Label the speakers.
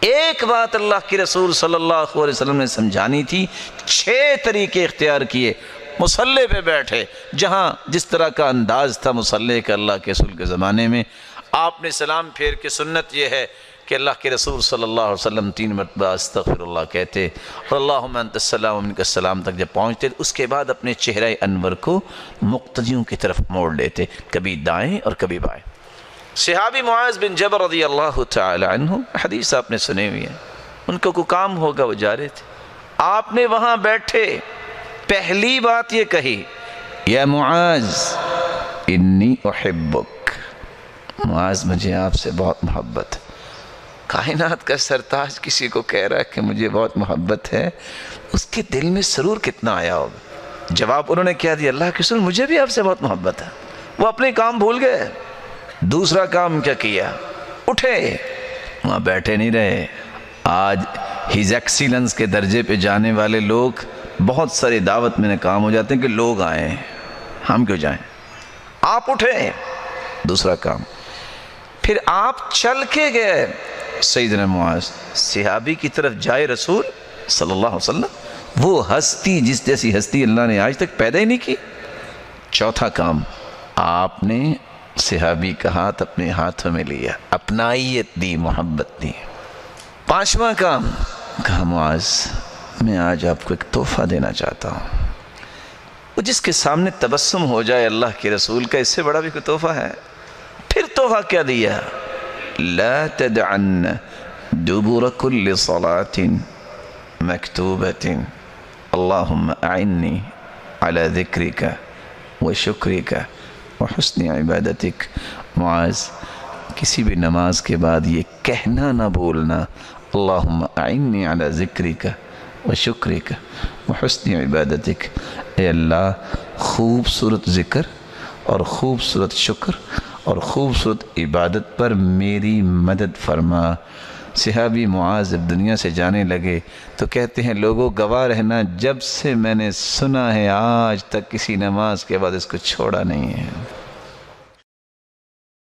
Speaker 1: ایک بات اللہ کے رسول صلی اللہ علیہ وسلم نے سمجھانی تھی، 6 طریقے اختیار کیے۔ مصلی پہ بیٹھے، جہاں جس طرح کا انداز تھا مصلی کا اللہ کے رسول کے زمانے میں، آپ نے سلام پھیر کے سنت یہ ہے کہ اللہ کے رسول صلی اللہ علیہ وسلم 3 مرتبہ استغفر اللہ کہتے اور اللہم انت السلام منک السلام تک جب پہنچتے، اس کے بعد اپنے چہرہ انور کو مقتدیوں کی طرف موڑ لیتے، کبھی دائیں اور کبھی بائیں۔ صحابی معاذ بن جبل رضی اللہ تعالی عنہ، حدیث آپ نے سنے ہوئی ہے، ان کو کوئی کام ہوگا وہ جا رہے تھے، آپ نے وہاں بیٹھے پہلی بات یہ کہی، یا معاذ انی احبک، معاذ مجھے آپ سے بہت محبت ہے۔ کائنات کا سرتاج کسی کو کہہ رہا ہے کہ مجھے بہت محبت ہے، اس کے دل میں سرور کتنا آیا ہوگا۔ جواب انہوں نے کیا دیا، اللہ کے رسول مجھے بھی آپ سے بہت محبت ہے۔ وہ اپنے کام بھول گئے۔ دوسرا کام کیا کیا، اٹھے، وہاں بیٹھے نہیں رہے۔ آج ہز ایکسیلنس کے درجے پہ جانے والے لوگ بہت ساری دعوت میں ناکام ہو جاتے ہیں کہ لوگ آئیں، ہم کیوں جائیں۔ آپ اٹھے، دوسرا کام، پھر آپ چل کے گئے۔ سیدنا معاذ صحابی کی طرف جائے رسول صلی اللہ علیہ وسلم، وہ ہستی جس جیسی ہستی اللہ نے آج تک پیدا ہی نہیں کی۔ چوتھا کام، آپ نے صحابی کا ہاتھ اپنے ہاتھوں میں لیا، اپنائیت دی، محبت دی۔ پانچواں کام، کہا معاذ میں آج آپ کو ایک تحفہ دینا چاہتا ہوں۔ وہ جس کے سامنے تبسم ہو جائے اللہ کے رسول کا، اس سے بڑا بھی کوئی تحفہ ہے؟ پھر تحفہ کیا دیا، لا تدعن دبر كل صلاة مكتوبة اللهم أعني على ذكرك وشكرك وحسن عبادتك۔ معاذ کسی بھی نماز کے بعد یہ کہنا نہ بھولنا، اللہم اعنی علی ذکرک وشکرک وحسن عبادتک، اے اللہ خوبصورت ذکر اور خوبصورت شکر اور خوبصورت عبادت پر میری مدد فرما۔ صحابی معاذ جب دنیا سے جانے لگے تو کہتے ہیں لوگوں گواہ رہنا، جب سے میں نے سنا ہے آج تک کسی نماز کے بعد اس کو چھوڑا نہیں ہے۔